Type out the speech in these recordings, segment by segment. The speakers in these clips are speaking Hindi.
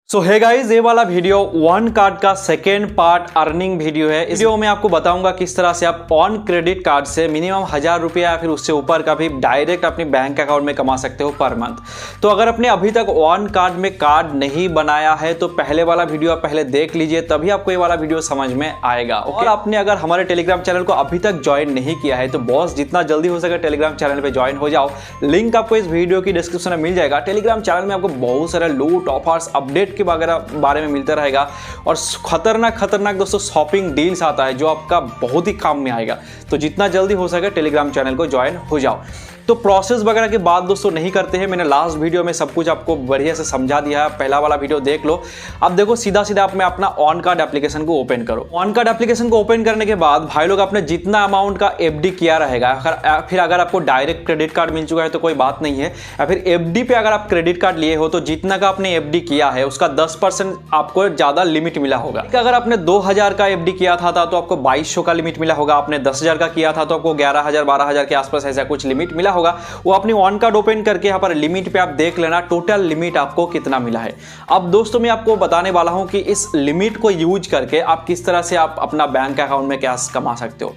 सो है गाइज, ये वाला वीडियो वन कार्ड का सेकेंड पार्ट अर्निंग वीडियो है। इस वीडियो में आपको बताऊंगा किस तरह से आप ऑन क्रेडिट कार्ड से मिनिमम 1000 रुपया या फिर उससे ऊपर का भी डायरेक्ट अपने बैंक अकाउंट में कमा सकते हो पर मंथ। तो अगर आपने अभी तक ऑन कार्ड में कार्ड नहीं बनाया है तो पहले वाला वीडियो आप पहले देख लीजिए, तभी आपको ये वाला वीडियो समझ में आएगा। और आपने अगर हमारे टेलीग्राम चैनल को अभी तक ज्वाइन नहीं किया है तो बॉस जितना जल्दी हो सके टेलीग्राम चैनल पर ज्वाइन हो जाओ। लिंक आपको इस वीडियो की डिस्क्रिप्शन में मिल जाएगा। टेलीग्राम चैनल में आपको बहुत सारे लूट ऑफर्स अपडेट के बारे में मिलता रहेगा और खतरनाक दोस्तों शॉपिंग डील्स आता है जो आपका बहुत ही काम में आएगा। तो जितना जल्दी हो सके टेलीग्राम चैनल को ज्वाइन हो जाओ। तो प्रोसेस वगैरह की बात दोस्तों नहीं करते हैं, मैंने लास्ट वीडियो में सब कुछ आपको बढ़िया से समझा दिया है। पहला वाला वीडियो देख लो। अब देखो सीधा आप में अपना ऑन कार्ड एप्लीकेशन को ओपन करो। ऑन कार्ड एप्लीकेशन को ओपन करने के बाद भाई लोग आपने जितना अमाउंट का एफडी किया रहेगा, फिर अगर आपको डायरेक्ट क्रेडिट कार्ड मिल चुका है तो कोई बात नहीं है, या फिर एफडी पे अगर आप क्रेडिट कार्ड लिए हो तो जितना का आपने एफडी किया है उसका 10% आपको ज्यादा लिमिट मिला होगा। अगर आपने 2000 का एफडी किया था तो आपको 2200 का लिमिट मिला होगा। आपने 10,000 का किया था तो आपको 11,000 12,000 के आसपास ऐसा कुछ लिमिट मिला होगा। वो अपनी ऑन कार्ड ओपन करके यहाँ पर लिमिट पे आप देख लेना टोटल लिमिट आपको कितना मिला है। अब दोस्तों मैं आपको बताने वाला हूं कि इस लिमिट को यूज करके आप किस तरह से आप अपना बैंक अकाउंट में कैश कमा सकते हो।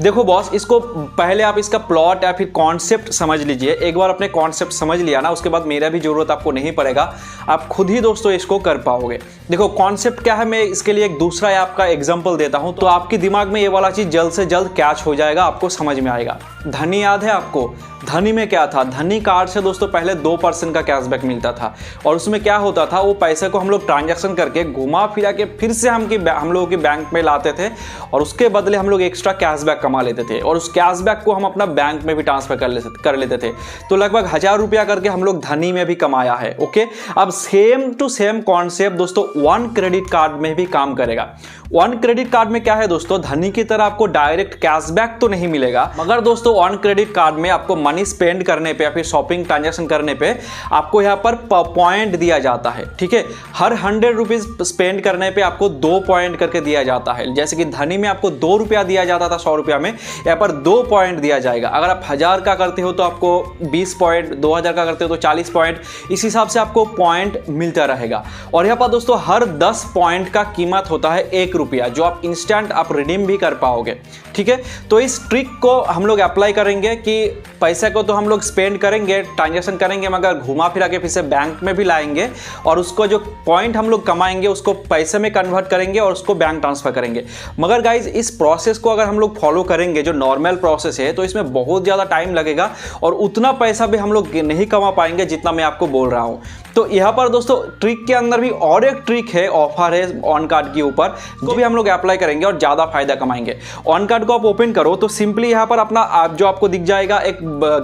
देखो बॉस, इसको पहले आप इसका प्लॉट या फिर कॉन्सेप्ट समझ लीजिए। एक बार अपने कॉन्सेप्ट समझ लिया ना, उसके बाद मेरा भी जरूरत आपको नहीं पड़ेगा, आप खुद ही दोस्तों इसको कर पाओगे। देखो कॉन्सेप्ट क्या है, मैं इसके लिए एक दूसरा आपका एग्जांपल देता हूं तो आपके दिमाग में ये वाला चीज जल्द से जल्द कैच हो जाएगा, आपको समझ में आएगा। धनी याद है आपको? धनी में क्या था? धनी कार्ड से दोस्तों पहले 2% का कैशबैक मिलता था और उसमें क्या होता था, वो पैसे को हम लोग ट्रांजैक्शन करके घुमा फिरा के फिर से हम लोगों के बैंक में लाते थे और उसके बदले हम लोग एक्स्ट्रा कैशबैक कमा लेते थे और उस कैशबैक को हम अपना बैंक में भी ट्रांसफर कर लेते थे। तो लगभग 1000 रुपया करके हम लोग धनी में भी कमाया है। ओके, अब सेम टू सेम कॉन्सेप्ट दोस्तों वन क्रेडिट कार्ड में भी काम करेगा। वन क्रेडिट कार्ड में क्या है दोस्तों, धनी की तरह आपको डायरेक्ट कैशबैक तो नहीं मिलेगा, मगर दोस्तों वन क्रेडिट कार्ड में आपको मनी स्पेंड करने पे या फिर शॉपिंग ट्रांजैक्शन करने पे आपको यहाँ पर पॉइंट दिया जाता है। ठीक है, हर 100 रुपीज स्पेंड करने पे आपको 2 पॉइंट करके दिया जाता है। जैसे कि धनी में आपको 2 रुपया दिया जाता था 100 रुपया में, यहाँ पर 2 पॉइंट दिया जाएगा। अगर आप 1000 का करते हो तो आपको 20 पॉइंट, 2000 का करते हो तो 40 पॉइंट, इस हिसाब से आपको पॉइंट मिलता रहेगा। और यहाँ पर दोस्तों हर 10 पॉइंट का कीमत होता है 1 रुपया, जो आप इंस्टेंट आप रिडीम भी कर पाओगे। ठीक है, तो इस ट्रिक को हम लोग अप्लाई करेंगे कि पैसे को तो हम लोग स्पेंड करेंगे, ट्रांजैक्शन करेंगे, मगर घुमा फिरा के फिर से बैंक में भी लाएंगे और उसको जो पॉइंट हम लोग कमाएंगे उसको पैसे में कन्वर्ट करेंगे और उसको बैंक ट्रांसफर करेंगे। मगर गाइज इस प्रोसेस को अगर हम लोग फॉलो करेंगे जो नॉर्मल प्रोसेस है तो इसमें बहुत ज़्यादा टाइम लगेगा और उतना पैसा भी हम लोग नहीं कमा पाएंगे जितना मैं आपको बोल रहा हूँ। तो यहाँ पर दोस्तों ट्रिक के अंदर भी और एक ट्रिक है, ऑफर है ऑन कार्ड के ऊपर, जो भी हम लोग अप्लाई करेंगे और ज़्यादा फायदा कमाएंगे। ऑन कार्ड को आप ओपन करो तो सिंपली यहाँ पर अपना जो आपको दिख जाएगा एक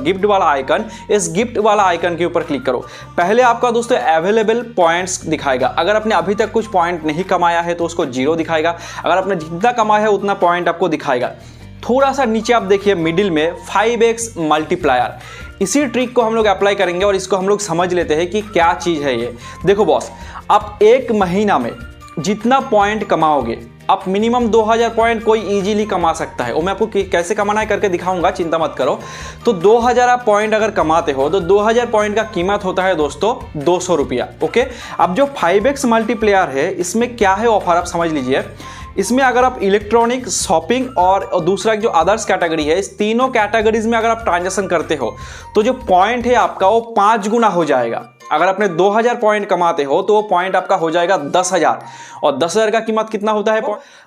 गिफ्ट वाला आइकन, इस गिफ्ट वाला आइकन के ऊपर क्लिक करो। पहले आपका दोस्तों अवेलेबल पॉइंट्स दिखाएगा। अगर आपने अभी तक कुछ पॉइंट नहीं कमाया है तो उसको 0 दिखाएगा, अगर आपने जितना कमाया है उतना पॉइंट आपको दिखाएगा। थोड़ा सा नीचे आप देखिए मिडिल में 5x मल्टीप्लायर, इसी ट्रिक को हम लोग अप्लाई करेंगे और इसको हम लोग समझ लेते हैं कि क्या चीज़ है ये। देखो बॉस, आप एक महीना में जितना पॉइंट कमाओगे, आप मिनिमम 2000 पॉइंट कोई इजीली कमा सकता है और मैं आपको कैसे कमाना है करके दिखाऊंगा, चिंता मत करो। तो 2000 आप पॉइंट अगर कमाते हो तो 2000 पॉइंट का कीमत होता है दोस्तों 200 रुपया। ओके, अब जो 5x मल्टीप्लेयर है इसमें क्या है ऑफर आप समझ लीजिए। इसमें अगर आप इलेक्ट्रॉनिक, शॉपिंग और दूसरा जो अदर्स कैटेगरी है, इस तीनों कैटेगरीज में अगर आप ट्रांजैक्शन करते हो तो जो पॉइंट है आपका वो 5 गुना हो जाएगा। अगर आपने 2000 पॉइंट कमाते हो तो वो पॉइंट आपका हो जाएगा 10,000 और 10,000 का कीमत कितना होता है?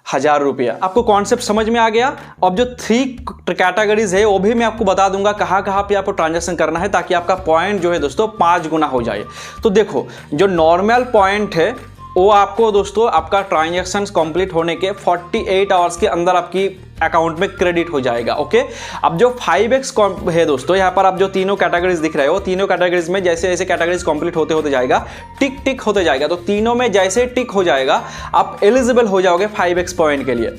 1000 रुपया। आपको कॉन्सेप्ट समझ में आ गया? अब जो 3 कैटेगरीज है वो भी मैं आपको बता दूंगा कहाँ कहाँ पे आपको ट्रांजैक्शन करना है ताकि आपका पॉइंट जो है दोस्तों 5 गुना हो जाए। तो देखो जो नॉर्मल पॉइंट है वो आपको दोस्तों आपका ट्रांजैक्शन कंप्लीट होने के 48 आवर्स के अंदर आपकी अकाउंट में क्रेडिट हो जाएगा। ओके, अब जो 5x है दोस्तों, यहाँ पर आप जो तीनों कैटेगरीज दिख रहे हो, तीनों कैटेगरीज में जैसे जैसे कैटेगरीज कंप्लीट होते होते जाएगा, टिक टिक होते जाएगा। तो तीनों में जैसे टिक हो जाएगा आप एलिजिबल हो जाओगे 5x पॉइंट के लिए।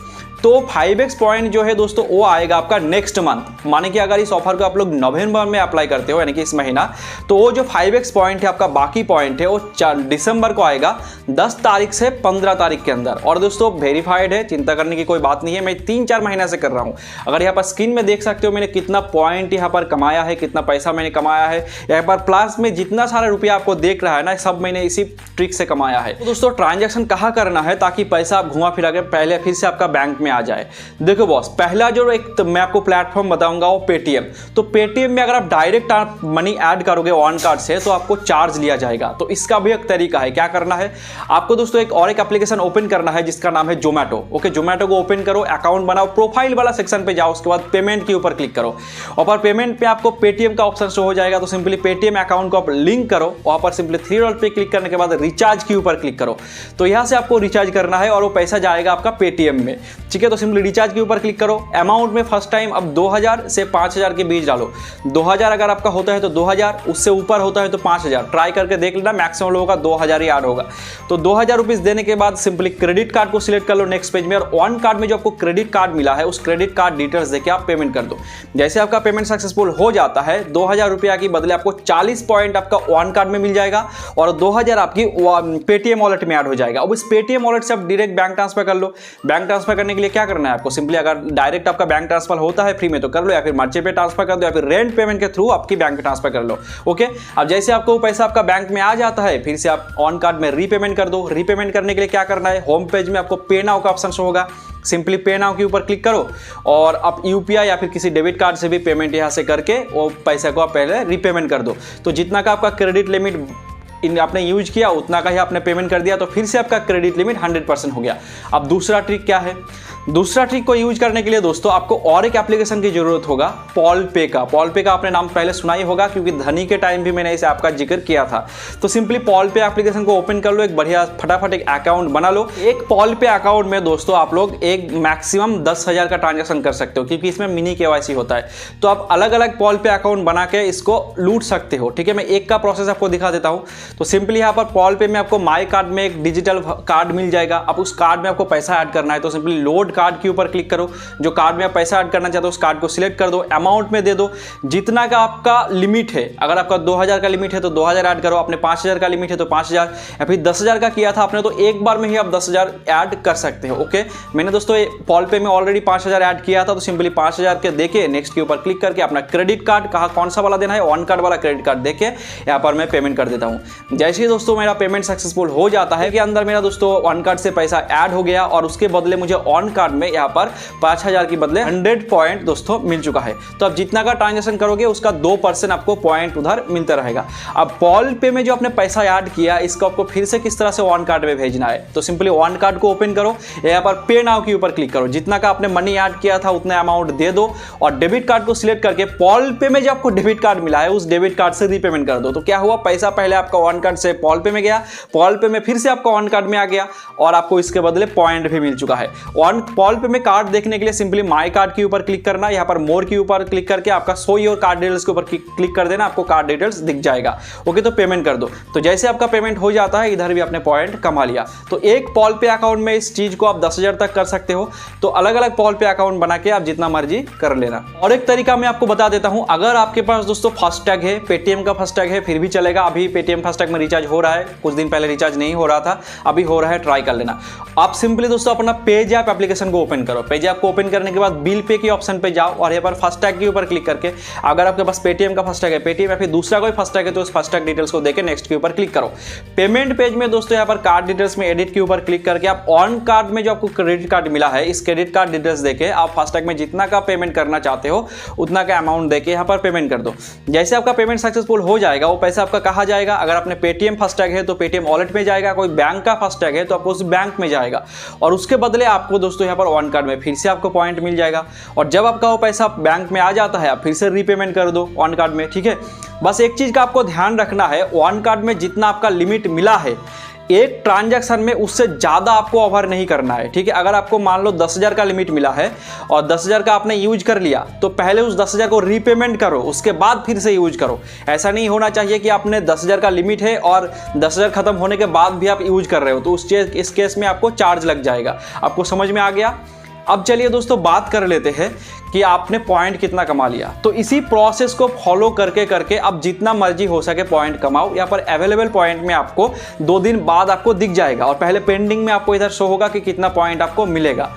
तो 5x पॉइंट जो है दोस्तों वो आएगा आपका नेक्स्ट मंथ। माने कि अगर इस ऑफर को आप लोग नवंबर में अप्लाई करते हो यानी कि इस महीना, तो वो जो 5x पॉइंट है आपका बाकी पॉइंट है वो दिसंबर को आएगा 10 तारीख से 15 तारीख के अंदर। और दोस्तों वेरीफाइड है, चिंता करने की कोई बात नहीं है, मैं 3-4 महीना से कर रहा हूं। अगर यहाँ पर स्क्रीन में देख सकते हो मैंने कितना पॉइंट यहाँ पर कमाया है, कितना पैसा मैंने कमाया है। यहाँ पर प्लस में जितना सारा रुपया आपको देख रहा है ना, सब मैंने इसी ट्रिक से कमाया है। तो दोस्तों ट्रांजैक्शन कहाँ करना है ताकि पैसा आप घुमा फिरा के पहले फिर से आपका बैंक में आ जाए। देखो बॉस, पहला जो एक मैं आपको प्लेटफॉर्म बताऊंगा वो पेटीएम। तो पेटीएम में अगर आप डायरेक्ट मनी ऐड करोगे ऑन कार्ड से तो आपको चार्ज लिया जाएगा। तो इसका भी एक तरीका है। क्या करना है आपको दोस्तों, एक एप्लीकेशन ओपन करना है जिसका नाम है जोमैटो। ओके, जोमैटो को ओपन करो, अकाउंट बनाओ, प्रोफाइल वाला सेक्शन पे जाओ, उसके बाद पेमेंट के ऊपर क्लिक करो। और पर पेमेंट पे आपको पेटीएम का ऑप्शन शो हो जाएगा। तो सिंपली पेटीएम अकाउंट को आप लिंक करो, वहां पर सिंपली 3 डॉट पे क्लिक करने के बाद रिचार्ज के ऊपर क्लिक करो। तो यहां से आपको रिचार्ज करना है और वो पैसा जाएगा आपका पेटीएम में। ठीक है, तो सिंपली रिचार्ज के ऊपर क्लिक करो। अमाउंट में फर्स्ट टाइम अब 2000 से 5000 के बीच डालो। 2000 अगर आपका होता है तो 2000, उससे ऊपर होता है तो 5000। ट्राई करके देख लेना, मैक्सिमम लोगों का 2000 ही ऐड होगा। तो 2000 रुपीज देने के बाद सिंपली क्रेडिट कार्ड को सिलेक्ट कर लो नेक्स्ट पेज में, और ऑन कार्ड में जो आपको क्रेडिट कार्ड मिला है उस क्रेडिट कार्ड डिटेल्स देके आप पेमेंट कर दो। जैसे आपका पेमेंट सक्सेसफुल हो जाता है, 2000 रुपया की बदले आपको 40 पॉइंट आपका ऑन कार्ड में मिल जाएगा और 2000 आपकी पेटीएम वॉलेट में ऐड हो जाएगा। अब इस पेटीएम वॉलेट से आप डायरेक्ट बैंक ट्रांसफर कर लो। बैंक ट्रांसफर करने के लिए क्या करना है आपको, सिंपली अगर डायरेक्ट आपका बैंक ट्रांसफर होता है फ्री में तो कर लो, या फिर मर्चेंट पे ट्रांसफर कर दो, या फिर रेंट पेमेंट के थ्रू आपकी बैंक ट्रांसफर कर लो। ओके, अब जैसे आपको पैसा आपका बैंक में आ जाता है, फिर से आप ऑन कार्ड में रीपेमेंट कर दो। रीपेमेंट करने के लिए क्या करना है, होम पेज में आपको पे नाउ का ऑप्शन शो होगा। सिंपली पे नाउ के ऊपर क्लिक करो और आप यूपीआई या फिर किसी डेबिट कार्ड से भी पेमेंट यहां से करके वो पैसे को आप पहले रीपेमेंट कर दो। तो जितना का आपका क्रेडिट लिमिट आपने यूज किया उतना का ही आपने पेमेंट कर दिया, तो फिर से आपका क्रेडिट लिमिट 100% हो गया। अब दूसरा ट्रिक क्या है, दूसरा ट्रिक को यूज करने के लिए दोस्तों आपको और एक एप्लीकेशन की जरूरत होगा, पॉल पे का। पॉल पे का आपने नाम पहले सुना ही होगा क्योंकि धनी के टाइम भी मैंने इस ऐप का जिक्र किया था। तो सिंपली पॉल पे एप्लीकेशन को ओपन कर लो, एक बढ़िया फटाफट एक अकाउंट बना लो। एक पॉल पे अकाउंट में दोस्तों आप लोग एक मैक्सिमम 10,000 का ट्रांजेक्शन कर सकते हो क्योंकि इसमें मिनी केवाईसी होता है। तो आप अलग अलग पॉल पे अकाउंट बना के इसको लूट सकते हो। ठीक है, मैं एक का प्रोसेस आपको दिखा देता हूँ। तो सिंपली यहाँ पर पॉल पे में आपको माई कार्ड में एक डिजिटल कार्ड मिल जाएगा। अब उस कार्ड में आपको पैसा ऐड करना है, तो सिंपली लोड कार्ड के ऊपर क्लिक करो। जो कार्ड में आप पैसा ऐड करना चाहते हो उस कार्ड को सिलेक्ट कर दो, अमाउंट में दे दो जितना का आपका लिमिट है। अगर आपका 2000 का लिमिट है तो 2000 ऐड करो, आपने 5000 का लिमिट है तो 5000, या फिर 10,000 का किया था आपने तो एक बार में ही आप 10,000 ऐड कर सकते हो। ओके, मैंने दोस्तों पॉल पे में ऑलरेडी 5000 ऐड किया था, तो सिंपली 5000 के देके नेक्स्ट के ऊपर क्लिक करके अपना क्रेडिट कार्ड कहा कौन सा वाला देना है, ऑन कार्ड वाला क्रेडिट कार्ड देके यहाँ पर मैं पेमेंट कर देता हूँ। जैसे ही दोस्तों मेरा पेमेंट सक्सेसफुल हो जाता है कि अंदर मेरा दोस्तों ऑन कार्ड से पैसा ऐड हो गया और उसके बदले मुझे ऑन कार्ड में यहाँ पर 5000 की बदले 100 पॉइंट दोस्तों मिल चुका है। तो अब जितना का ट्रांजेक्शन करोगे उसका 2% आपको पॉइंट उधर मिलता रहेगा। अब पॉल पे में जो आपने पैसा ऐड किया इसको आपको फिर से किस तरह से ऑन कार्ड में भेजना है, तो सिंपली ऑन कार्ड को ओपन करो, यहाँ पर पे नाउ के ऊपर क्लिक करो, जितना का आपने मनी ऐड किया था उतना अमाउंट दे दो और डेबिट कार्ड को सिलेक्ट करके पॉल पे में जो आपको डेबिट कार्ड मिला है उस डेबिट कार्ड से रीपेमेंट कर दो। तो क्या हुआ, पैसा पहले आपका ऑन कार्ड से पॉल पे में गया, पॉल पे में फिर से आपका ऑन कार्ड में आ गया और आपको इसके बदले पॉइंट भी मिल चुका है। ऑन पॉल पे में कार्ड देखने के लिए सिंपली माई कार्ड के ऊपर क्लिक करना, यहाँ पर मोर के ऊपर क्लिक करके आपका शो योर कार्ड डिटेल्स के ऊपर क्लिक कर देना, आपको कार्ड डिटेल्स दिख जाएगा। ओके, तो पेमेंट कर दो। तो जैसे आपका पेमेंट हो जाता है इधर भी आपने पॉइंट कमा लिया। तो एक पॉल पे अकाउंट में इस चीज को आप 10,000 तक कर सकते हो। तो अलग अलग पॉल पे अकाउंट बना के आप जितना मर्जी कर लेना। और एक तरीका मैं आपको बता देता हूं, अगर आपके पास दोस्तों फास्टैग है, पेटीएम का फास्टैग है फिर भी चलेगा। अभी पेटीएम फास्टैग में रिचार्ज हो रहा है, कुछ दिन पहले रिचार्ज नहीं हो रहा था, अभी हो रहा है, ट्राई कर लेना। आप सिंपली दोस्तों अपना पेज ऐप एप्लीकेशन को ओपन करो। पेज ऐप को ओपन करने के बाद बिल पे के ऑप्शन पे जाओ और यहाँ पर फास्टैग के ऊपर क्लिक करके अगर आपके पास पेटीएम का फास्टैग है, पेटीएम या फिर दूसरा कोई फास्टैग है तो उस फास्टैग डिटेल्स को देके नेक्स्ट के ऊपर क्लिक करो। पेमेंट पेज में दोस्तों यहाँ पर कार्ड डिटेल्स में एडिट के ऊपर क्लिक करके आप ऑन कार्ड में जो आपको क्रेडिट कार्ड मिला है इस क्रेडिट कार्ड डिटेल्स देके आप फास्टैग में जितना का पेमेंट करना चाहते हो उतना का अमाउंट देके यहाँ पर पेमेंट कर दो। जैसे आपका पेमेंट सक्सेसफुल हो जाएगा वो पैसा आपका कहाँ जाएगा, अगर आपने पेटीएम फास्टैग है तो पेटीएम वॉलेट में जाएगा, कोई बैंक का फास्टैग है तो आपको उस बैंक में जाएगा और उसके बदले आपको दोस्तों यहाँ पर ऑन कार्ड में फिर से आपको पॉइंट मिल जाएगा। और जब आपका वो पैसा बैंक में आ जाता है आप फिर से रीपेमेंट कर दो ऑन कार्ड में। ठीक है, बस एक चीज का आपको ध्यान रखना है, ऑन कार्ड में जितना आपका लिमिट मिला है एक ट्रांजैक्शन में उससे ज्यादा आपको ओवर नहीं करना है। ठीक है, अगर आपको मान लो 10,000 का लिमिट मिला है और 10,000 का आपने यूज कर लिया तो पहले उस 10,000 को रीपेमेंट करो, उसके बाद फिर से यूज करो। ऐसा नहीं होना चाहिए कि आपने 10,000 का लिमिट है और 10,000 खत्म होने के बाद भी आप यूज कर रहे हो, तो इस केस में आपको चार्ज लग जाएगा। आपको समझ में आ गया? अब चलिए दोस्तों बात कर लेते हैं कि आपने पॉइंट कितना कमा लिया। तो इसी प्रोसेस को फॉलो करके करके आप जितना मर्जी हो सके पॉइंट कमाओ। यहाँ पर अवेलेबल पॉइंट में आपको 2 दिन बाद आपको दिख जाएगा और पहले पेंडिंग में आपको इधर शो होगा कि कितना पॉइंट आपको मिलेगा।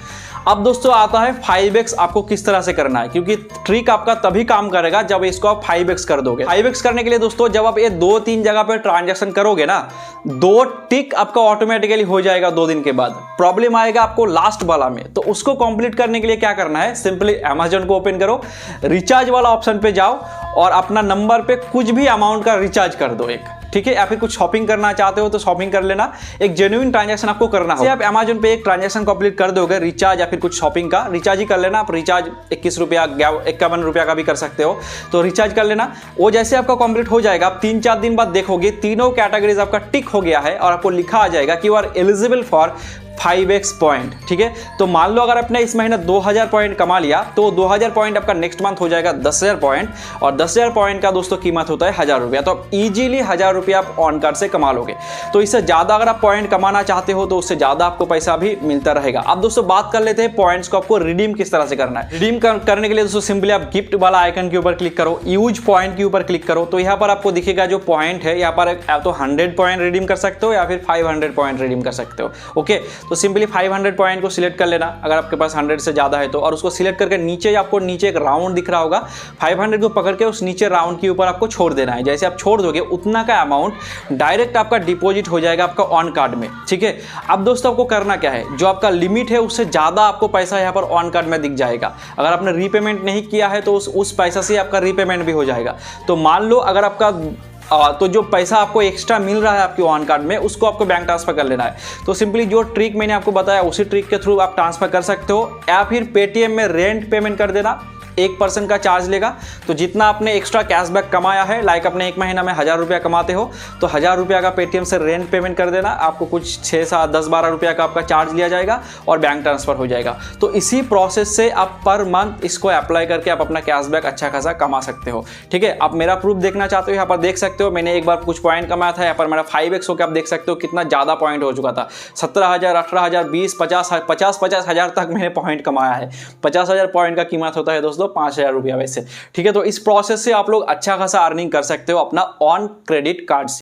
अब दोस्तों आता है 5x आपको किस तरह से करना है, क्योंकि ट्रिक आपका तभी काम करेगा जब इसको आप 5x कर दोगे। 5x करने के लिए दोस्तों जब आप ये 2-3 जगह पर ट्रांजैक्शन करोगे ना, 2 टिक आपका ऑटोमेटिकली हो जाएगा 2 दिन के बाद। प्रॉब्लम आएगा आपको लास्ट वाला में, तो उसको कंप्लीट करने के लिए क्या करना है, सिंपली अमेजन को ओपन करो, रिचार्ज वाला ऑप्शन पे जाओ और अपना नंबर पे कुछ भी अमाउंट का रिचार्ज कर दो एक, ठीक है। या फिर कुछ शॉपिंग करना चाहते हो तो शॉपिंग कर लेना, एक जेन्युइन ट्रांजैक्शन आपको करना होगा। आप अमेजन पे एक ट्रांजैक्शन कंप्लीट कर दोगे, रिचार्ज या फिर कुछ शॉपिंग का, रिचार्ज ही कर लेना। आप रिचार्ज 21 रुपया 51 रुपया का भी कर सकते हो, तो रिचार्ज कर लेना। वो जैसे आपका कंप्लीट हो जाएगा, आप 3-4 दिन बाद देखोगे तीनों कैटेगरीज आपका टिक हो गया है और आपको लिखा आ जाएगा कि you are eligible for 5x point, ठीक है। तो मान लो अगर आपने इस महीने 2000 पॉइंट कमा लिया तो 2000 पॉइंट आपका नेक्स्ट मंथ हो जाएगा 10,000 पॉइंट, और 10,000 पॉइंट का दोस्तों कीमत होता है 1000 रुपया। तो आप इजीली 1000 रुपया आप ऑन कार्ड से कमा लोगे। तो इससे ज़्यादा अगर आप पॉइंट कमाना चाहते हो तो उससे ज़्यादा आपको पैसा भी मिलता रहेगा। अब दोस्तों बात कर लेते हैं पॉइंट्स को आपको रिडीम किस तरह से करना है। रिडीम करने के लिए दोस्तों सिंपली आप गिफ्ट वाला आइकन के ऊपर क्लिक करो, यूज पॉइंट के ऊपर क्लिक करो, तो यहाँ पर आपको दिखेगा जो पॉइंट है, यहाँ पर तो 100 पॉइंट रिडीम कर सकते हो या फिर 500 पॉइंट रिडीम कर सकते हो। ओके, तो सिंपली 500 पॉइंट को सिलेक्ट कर लेना अगर आपके पास 100 से ज्यादा है तो, और उसको सिलेक्ट करके नीचे आपको नीचे एक राउंड दिख रहा होगा, 500 को पकड़ के उस नीचे राउंड के ऊपर आपको छोड़ देना है। जैसे आप छोड़ दोगे उतना का अमाउंट डायरेक्ट आपका डिपॉजिट हो जाएगा आपका ऑन कार्ड में, ठीक है। अब दोस्तों आपको करना क्या है, जो आपका लिमिट है उससे ज्यादा आपको पैसा यहाँ पर ऑन कार्ड में दिख जाएगा। अगर आपने रीपेमेंट नहीं किया है तो उस पैसा से आपका रीपेमेंट भी हो जाएगा। तो मान लो अगर आपका तो जो पैसा आपको एक्स्ट्रा मिल रहा है आपके ऑन कार्ड में उसको आपको बैंक ट्रांसफर कर लेना है। तो सिंपली जो ट्रिक मैंने आपको बताया उसी ट्रिक के थ्रू आप ट्रांसफर कर सकते हो, या फिर पेटीएम में रेंट पेमेंट कर देना, 1% का चार्ज लेगा। तो जितना आपने एक्स्ट्रा कैशबैक कमाया है, लाइक अपने एक महीना में 1000 रुपया कमाते हो तो 1000 रुपया का पेटीएम से रेंट पेमेंट कर देना, आपको कुछ 6, 7, 10, 12 रुपया का आपका चार्ज लिया जाएगा और बैंक ट्रांसफर हो जाएगा। तो इसी प्रोसेस से आप पर मंथ इसको अप्लाई करके आप अपना कैशबैक अच्छा खासा कमा सकते हो, ठीक है। आप मेरा प्रूफ देखना चाहते हो, यहाँ पर देख सकते हो मैंने एक बार कुछ पॉइंट कमाया था, यहाँ पर मेरा 5x होकर आप देख सकते हो कितना ज़्यादा पॉइंट हो चुका था। 17,000, 18,000, 20, 50 हज़ार तक मैंने पॉइंट कमाया है। 50,000 पॉइंट का कीमत होता है दोस्तों 5,000 रुपया वैसे, ठीक है। तो इस प्रोसेस से आप लोग अच्छा खासा अर्निंग कर सकते हो अपना ऑन क्रेडिट कार्ड से।